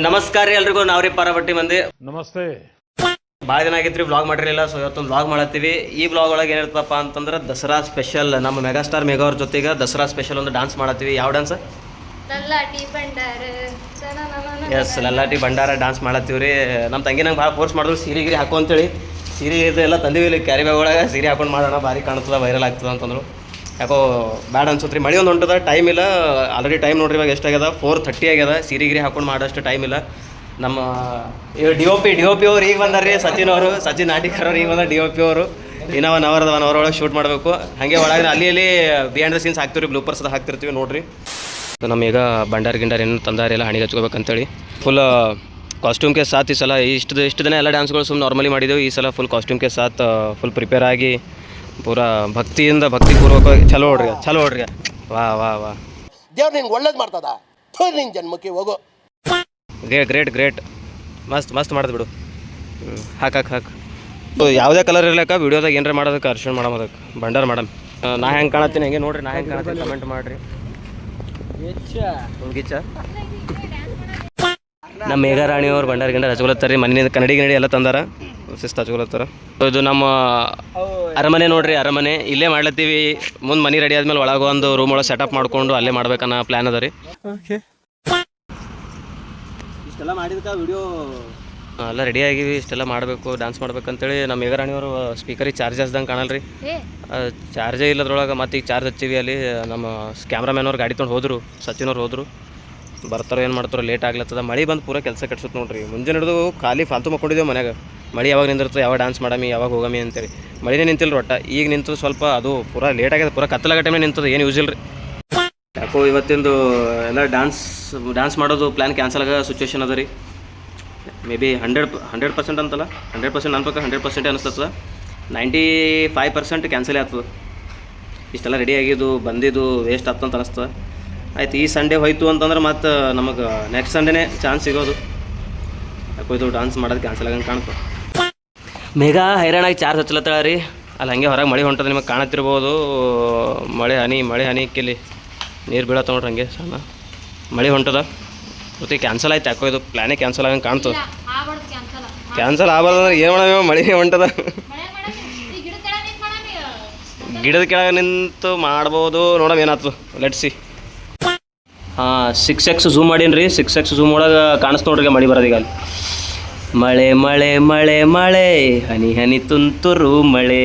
ನಮಸ್ಕಾರ ರೀ ಎಲ್ರಿಗೂ. ನಾವ್ರಿ ಪಾರಬಟ್ಟಿ ಮಂದಿ. ನಮಸ್ತೆ. ಭಾಳ ದಿನ ಆಗೈತ್ರಿ ವ್ಲಾಗ್ ಮಾಡಿರಲಿಲ್ಲ. ಸೊ ಇವತ್ತೊಂದು ವ್ಲಾಗ್ ಮಾಡತ್ತೀವಿ. ಈ ವ್ಲಾಗ್ ಒಳಗೆ ಏನಿರ್ತಪ್ಪ ಅಂತಂದ್ರೆ ದಸರಾ ಸ್ಪೆಷಲ್. ನಮ್ಮ ಮೆಗಾಸ್ಟಾರ್ ಮೇಘಾ ಅವ್ರ ಜೊತೆಗೆ ದಸರಾ ಸ್ಪೆಷಲ್ ಒಂದು ಡ್ಯಾನ್ಸ್ ಮಾಡತ್ತೀವಿ. ಯಾವ ಡ್ಯಾನ್ಸ್? ಎಸ್, ಲಲ್ಲಾಟಿ ಭಂಡಾರ ಡ್ಯಾನ್ಸ್ ಮಾಡತ್ತೀವಿ ರೀ. ನಮ್ಮ ತಂಗಿ ನಂಗೆ ಭಾಳ ಫೋರ್ಸ್ ಮಾಡಿದ್ರು ಸೀರೆ ಗಿರಿ ಹಾಕು ಅಂತೇಳಿ. ಸೀರೆ ಇದೆಲ್ಲ ತಂದಿವಿ ಇಲ್ಲಿ ಕ್ಯಾರಿ ಬ್ಯಾಗ್ ಒಳಗೆ. ಸೀರೆ ಹಾಕೊಂಡು ಮಾಡೋಣ, ಭಾರಿ ಕಾಣ್ತದೆ, ವೈರಲ್ ಆಗ್ತದೆ ಅಂತಂದ್ರು. ಯಾಕೋ ಬ್ಯಾಡ್ ಅನ್ಸುತ್ತೆ ರೀ. ಮಳೆ ಒಂದು ಹೊಂಟದ, ಟೈಮ್ ಇಲ್ಲ. ಆಲ್ರೆಡಿ ಟೈಮ್ ನೋಡ್ರಿ ಇವಾಗ ಎಷ್ಟಾಗ್ಯದ, 4:30 ಆಗ್ಯದ. ಸೀರೆ ಗಿರಿ ಹಾಕೊಂಡು ಮಾಡೋಷ್ಟು ಟೈಮ್ ಇಲ್ಲ. ನಮ್ಮ ಡಿ ಒ ಪಿ ಅವ್ರು ಈಗ ಬಂದಾರ್ರಿ, ಸಚಿನ್ ನಾಟಿಕರ್ ಅವ್ರು ಈಗ ಬಂದ. ಡಿ ಒ ಪಿ ಅವರು ಇನ್ನೂ 1 ಅವರ್ ಒಳಗೆ ಶೂಟ್ ಮಾಡಬೇಕು. ಹಾಗೆ ಒಳಗೆ ಅಲ್ಲಿ ಬಿಹೈಂಡ್ ದ ಸೀನ್ಸ್ ಹಾಕ್ತೀವಿ ರೀ, ಬ್ಲೂಪರ್ಸ್ ಅದು ಹಾಕ್ತಿರ್ತೀವಿ ನೋಡ್ರಿ. ನಮ್ಮ ಈಗ ಭಂಡಾರ ಗಿಂಡಾರ ಏನು ತಂದಾರೆಲ್ಲ ಹಣಿಗೆ ಹಚ್ಕೋಬೇಕಂತೇಳಿ ಫುಲ್ ಕಾಸ್ಟ್ಯೂಮ್ಗೆ ಸಾತ್ ಈ ಸಲ. ಇಷ್ಟು ದಿನ ಎಲ್ಲ ಡ್ಯಾನ್ಸ್ಗಳು ಸುಮ್ಮನೆ ನಾರ್ಮಲಿ ಮಾಡಿದ್ದೆವು. ಈ ಸಲ ಫುಲ್ ಕಾಸ್ಟ್ಯೂಮ್ಗೆ ಸಾತ್ ಫುಲ್ ಪ್ರಿಪೇರ್ ಆಗಿ ಪೂರಾ ಭಕ್ತಿಪೂರ್ವಕವಾಗಿ ಚಲೋ ಹೊಡ್ರಿ. ವಾ ದೇವ್ರು ನಿಂಗೆ ಒಳ್ಳೇದು ಮಾಡ್ತದ. ನಿನ್ನ ಜನ್ಮಕ್ಕೆ ಹೋಗೋ. ಗ್ರೇಟ್ ಮಸ್ತ್ ಮಾಡೋದು ಬಿಡು. ಹಾಕು ಯಾವುದೇ ಕಲರ್ ಇರ್ಲಕ್ಕ ವಿಡಿಯೋದಾಗ ಏನಾರ ಮಾಡೋದಕ್ಕೆ ಅರ್ಶನ್ ಮಾಡೋದಕ್ಕೆ ಭಂಡಾರ ಮಾಡಮ್. ನಾ ಹೆಂಗೆ ಕಾಣತ್ತೀನಿ ಹಂಗೆ ನೋಡ್ರಿ. ನಾ ಹೆಂಗೆ ಕಾಣತ್ತೀನಿ ಕಮೆಂಟ್ ಮಾಡಿರಿ. ಗಿಚ್ಚ ನಮ್ಮ ಮೇಘಾರಾಣಿಯವ್ರು ಭಂಡಾರ ಗಿಂಡಾರ ಹಚ್ಕೊಳತ್ತಾರೆ ರೀ. ಮನೆ ಕನ್ನಡಿ ಎಲ್ಲ ತಂದಾರ, ಶಿಸ್ತು ಹಚ್ಕೊಳತ್ತಾರ. ಇದು ನಮ್ಮ ಅರಮನೆ ನೋಡ್ರಿ. ಅರಮನೆ ಇಲ್ಲೇ ಮಾಡ್ಲತ್ತೀವಿ. ಮುಂದೆ ಮನೆ ರೆಡಿ ಆದ್ಮೇಲೆ ಒಳಗೆ ಒಂದು ರೂಮ್ ಒಳಗೆ ಸೆಟಪ್ ಮಾಡ್ಕೊಂಡು ಅಲ್ಲೇ ಮಾಡ್ಬೇಕನ್ನೋ ಪ್ಲ್ಯಾನ್ ಅದ ರೀ. ಇಷ್ಟೆಲ್ಲ ಮಾಡಿದಕ್ಕೆ ವಿಡಿಯೋ ಎಲ್ಲ ರೆಡಿ ಆಗಿವಿ. ಇಷ್ಟೆಲ್ಲ ಮಾಡಬೇಕು, ಡ್ಯಾನ್ಸ್ ಮಾಡ್ಬೇಕಂತೇಳಿ. ನಮ್ಮ ಮೇಘರಾಣಿಯವರು ಸ್ಪೀಕರಿಗೆ ಚಾರ್ಜ್ ಹಚ್ದಂಗೆ ಕಾಣಲ್ಲ ರೀ. ಚಾರ್ಜೇ ಇಲ್ಲದ್ರೊಳಗೆ ಮತ್ತೆ ಈಗ ಚಾರ್ಜ್ ಹಚ್ಚಿವಿ. ಅಲ್ಲಿ ನಮ್ಮ ಕ್ಯಾಮ್ರಾಮ್ಯಾನ್ ಅವ್ರು ಗಾಡಿ ತೊಗೊಂಡು ಹೋದರು, ಸಚಿನ್ ಅವ್ರು ಹೋದರು. ಬರ್ತಾರೋ ಏನು ಮಾಡ್ತಾರೋ, ಲೇಟ್ ಆಗ್ಲತ್ತದ. ಮಳೆ ಬಂದು ಪೂರ ಕೆಲಸ ಕೆಡ್ಸುತ್ತೆ ನೋಡ್ರಿ. ಮುಂಜಾನೆ ಹಿಡಿದು ಖಾಲಿ ಫಾಲ್ತು ಮಕ್ಕೊಂಡಿದ್ದೇವೆ ಮನ್ಯಾಗ. ಮಳೆ ಯಾವಾಗ ನಿಂದಿರ್ತದೆ, ಯಾವಾಗ ಡ್ಯಾನ್ಸ್ ಮಾಡಮಿ, ಯಾವಾಗ ಹೋಗಮಿ ಅಂತೇಳಿ. ಮಳೆನೇ ನಿಂತಿಲ್ಲ ಒಟ್ಟ. ಈಗ ನಿಂತು ಸ್ವಲ್ಪ ಅದು ಪೂರ ಲೇಟ್ ಆಗ್ಯದ. ಪೂರ ಕತ್ತಲಾಗ ಟೈಮ್ನೇ ನಿಂತದ, ಏನು ಯೂಸ್ ಇಲ್ಲ ರೀ. ಯಾಕೋ ಇವತ್ತಿಂದು ಎಲ್ಲ ಡ್ಯಾನ್ಸ್ ಮಾಡೋದು ಪ್ಲ್ಯಾನ್ ಕ್ಯಾನ್ಸಲ್ ಆಗೋ ಸಿಚುವೇಶನ್ ಅದ ರೀ. ಮೇ ಬಿ 100% ಅಂತಲ್ಲ, 100% ನನ್ನ ಪ್ರಕಾರ 100% ಅನಿಸ್ತದ. 95% ಕ್ಯಾನ್ಸಲೇ ಆಗ್ತದೆ. ಇಷ್ಟೆಲ್ಲ ರೆಡಿ ಆಗಿದ್ದು ಬಂದಿದ್ದು ವೇಸ್ಟ್ ಆಗ್ತಂತ ಅನಿಸ್ತದೆ. ಆಯ್ತು, ಈ ಸಂಡೇ ಹೋಯ್ತು ಅಂತಂದ್ರೆ ಮತ್ತೆ ನಮಗೆ ನೆಕ್ಸ್ಟ್ ಸಂಡೇನೇ ಚಾನ್ಸ್ ಸಿಗೋದು. ಯಾಕೋ ಇದು ಡ್ಯಾನ್ಸ್ ಮಾಡೋದು ಕ್ಯಾನ್ಸಲ್ ಆಗಂಗೆ ಕಾಣ್ತದೆ. ಮೇಘಾ ಹೈರಾಣಾಗಿ ಚಾರ್ಜ್ ಹಚ್ಚಲತ್ತಾಳ ರೀ. ಅಲ್ಲಿ ಹಾಗೆ ಹೊರಗೆ ಮಳೆ ಹೊಂಟದ, ನಿಮಗೆ ಕಾಣತ್ತಿರ್ಬೋದು. ಮಳೆ ಹನಿ ಕಿಲ್ಲಿ ನೀರು ಬೀಳತ್ತ ನೋಡ್ರಿ. ಹಂಗೆ ಸಣ್ಣ ಮಳೆ ಹೊಂಟದ. ಮತ್ತೆ ಕ್ಯಾನ್ಸಲ್ ಆಯ್ತು. ಯಾಕೋ ಇದು ಪ್ಲ್ಯಾನೇ ಕ್ಯಾನ್ಸಲ್ ಆಗಂಗೆ ಕಾಣ್ತದೆ. ಕ್ಯಾನ್ಸಲ್ ಆಗಬಾರ್ದಂದ್ರೆ ಏನು ಮಾಡೋಣ, ಮಳೆ ಹೊಂಟದ. ಗಿಡದ ಕೆಳಗೆ ನಿಂತು ಮಾಡ್ಬೋದು, ನೋಡಮ್ ಏನಾಯ್ತು. ಲೆಟ್ಸಿ. ಹಾಂ, 6x ಝೂಮ್ ಮಾಡೀನಿ ರೀ. 6x ಝೂಮ್ ಒಳಗೆ ಕಾಣಿಸ್ತು ನೋಡ್ರಿ ಮಳೆ ಬರೋದೀಗ. ಅಲ್ಲಿ ಮಳೆ ಹನಿ ತುಂತುರು ಮಳೆ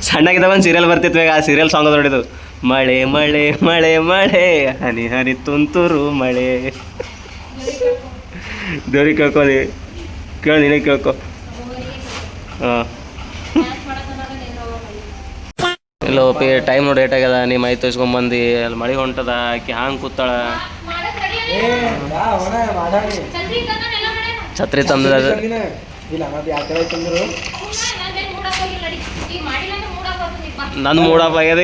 ಸಣ್ಣಗಿದ್ದಾಗ ಒಂದು ಸೀರಿಯಲ್ ಬರ್ತಿತ್ತು. ಆ ಸೀರಿಯಲ್ ಸಾಂಗ್ ಅದು ನೋಡಿದ್ದು. ಮಳೆ ಹನಿ ತುಂತುರು ಮಳೆ. ದೇವ್ರಿಗೆ ಕೇಳ್ಕೊಳ್ಳಿ, ನೀನೇ ಕೇಳ್ಕೊ. ಹಾಂ, ಇಲ್ಲ ಓಪಿ, ಟೈಮ್ ನೋಡಿ ಲೇಟ್ ಆಗ್ಯದ. ನೀ ಮೈ ತೋರಿಸ್ಕೊಂಬಂದು ಅಲ್ಲಿ ಮಳೆ ಹೊಂಟದ. ಆಕೆ ಹಂಗೆ ಕೂತಾಳ. ಛತ್ರಿ ತಂದ ನನ್ನ ಮೂಡಪ್ಪ ಆಗ್ಯದ.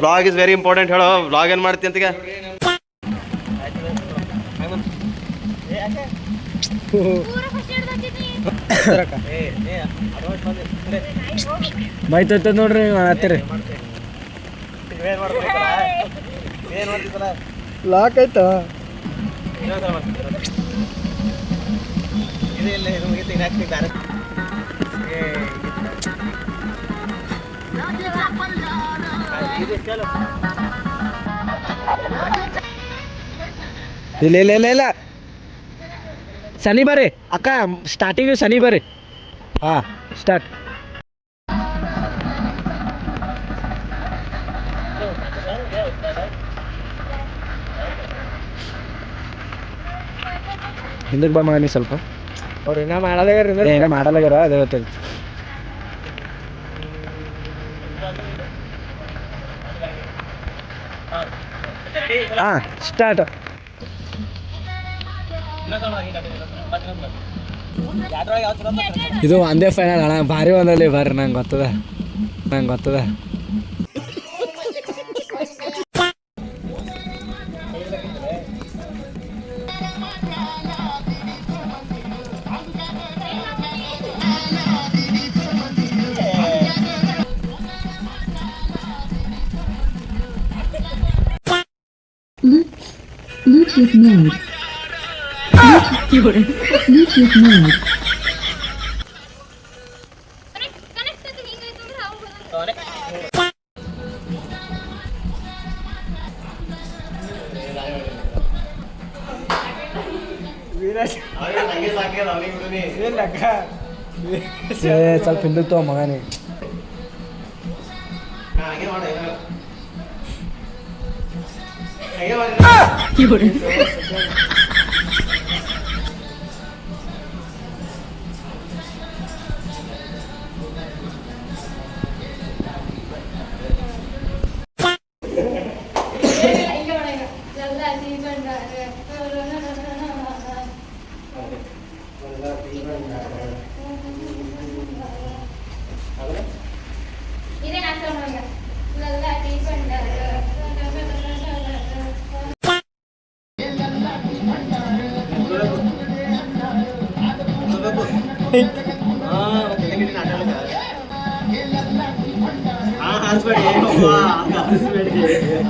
Blog is very important. ಹೇಳೋ, ಬ್ಲಾಗ್ ಏನು ಮಾಡ್ತಿ ಅಂತೀಗ? ಬೈತೈತೆ ನೋಡ್ರಿ ಹತ್ತಿರ ಲಾಕ್ ಆಯ್ತ. ಇಲ್ಲ ಶನಿ ಬರ್ರಿ ಅಕ್ಕ. ಸ್ಟಾರ್ಟಿಂಗ್ ಶನಿ ಬರ್ರಿ. ಹಾಂ, ಸ್ಟಾರ್ಟ್. ಹಿಂದಕ್ಕೆ ಬಾ ಮಗನಿ ಸ್ವಲ್ಪ. ಅವ್ರು ಏನೋ ಮಾಡಲಾಗ್ಯಾರ ಅದೇ ಗೊತ್ತಿಲ್ಲ. ಹಾಂ, ಸ್ಟಾರ್ಟ್. ಇದು ಒಂದೇ ಫೈನಲ್ ಅಣ್ಣ. ಭಾರಿ ಒಂದಲ್ಲಿ ಬರ್ರಿ. ನಂಗೆ ಗೊತ್ತದ. Bluetooth mode. Bluetooth mode. ಸ್ವಲ್ಪ ಹಿಂದಕ್ಕೆ ಮಗನೇ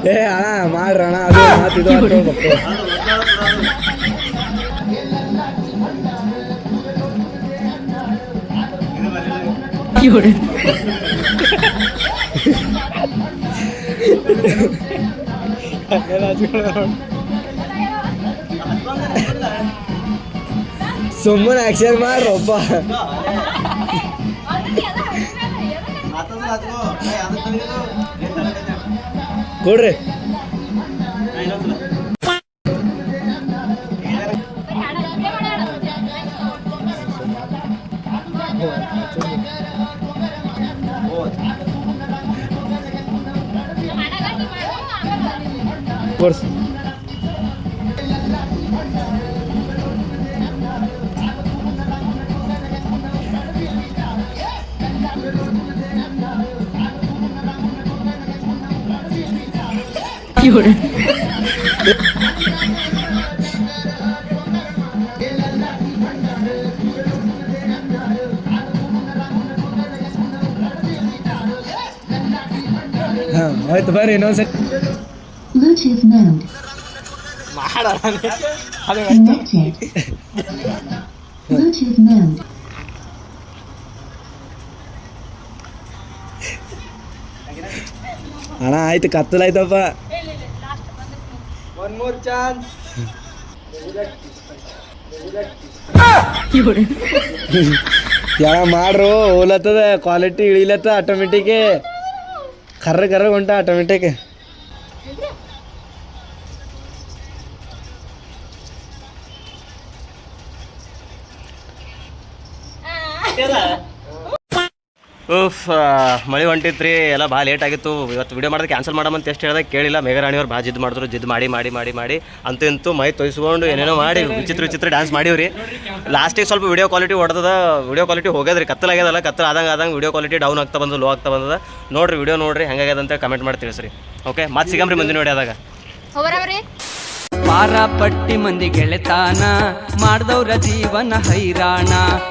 ಏ ಅಣ್ಣ ಮಾಡ್ರಣ ಅದು ಮಾತಿದು ಸುಮ್ಮನೆ ಆಕ್ಷನ್ ಮಾಡ್ರೊಬ್ಬ ಕೊಡ್ರಿ ಕೊಡ್ಸು ಆಯ್ತು ಬರ್ರಿ ಇನ್ನೊಂದ್ಸರಿ Bluetooth mode. Connected. Bluetooth mode. ಅಣ್ಣ ಆಯ್ತು ಕತ್ತಲಾಯ್ತಪ್ಪ ಒನ್ ಮೋರ್ ಚಾನ್ಸ್ ಯಾವ ಮಾಡ್ರು ಓಲತ್ತದ ಕ್ವಾಲಿಟಿ ಇಳಿಲತ್ತ ಆಟೋಮೆಟಿಕ್ ಕರ್ರ ಹೊಂಟ ಆಟೋಮೆಟಿಕ್ ಮಳೆ ಹೊಂಟಿತ್ರಿ ಎಲ್ಲ ಭಾಳ ಲೇಟ್ ಆಗಿತ್ತು ಇವತ್ತು ವಿಡಿಯೋ ಮಾಡೋದು ಕ್ಯಾನ್ಸಲ್ ಮಾಡಮಂತ ಎಷ್ಟು ಹೇಳಿದಾಗ ಕೇಳಿಲ್ಲ ಮೇಘರಾಣಿಯವ್ರು ಭಾಳ ಜಿದ್ದು ಮಾಡಿದ್ರು ಜಿದ್ದು ಮಾಡಿ ಅಂತೂ ಇಂತೂ ಮೈ ತೊಯ್ಸ್ಕೊಂಡು ಏನೇನೋ ಮಾಡಿ ವಿಚಿತ್ರ ಡ್ಯಾನ್ಸ್ ಮಾಡೀವ್ರಿ ಲಾಸ್ಟಿಗೆ ಸ್ವಲ್ಪ ವಿಡಿಯೋ ಕ್ವಾಲಿಟಿ ಹೊಡೆದ ವಿಡಿಯೋ ಕ್ವಾಲಿಟಿ ಹೋಗ್ಯದ್ರಿ ಕತ್ತಲಾಗ್ಯದಲ್ಲ ಕತ್ತಲ ಆದಂಗೆ ವಿಡಿಯೋ ಕ್ವಾಲಿಟಿ ಡೌನ್ ಆಗ್ತಾ ಬಂದು ಲೋ ಆಗ್ತಾ ಬಂದದ ನೋಡಿರಿ ವಿಡಿಯೋ ನೋಡಿರಿ ಹೆಂಗಾಗ್ಯದ ಅಂತ ಕಮೆಂಟ್ ಮಾಡಿ ತಿಳಿಸ್ರಿ ಓಕೆ ಮತ್ತೆ ಸಿಗಮ್ರಿ ಮುಂದಿನ ವಿಡಿಯೋದಾಗ ಪಾರ ಪಟ್ಟಿ ಮಂದಿ ಗೆಳೆತಾನ ಮಾಡ್ದವ್ರ ಜೀವನ ಹೈರಾಣ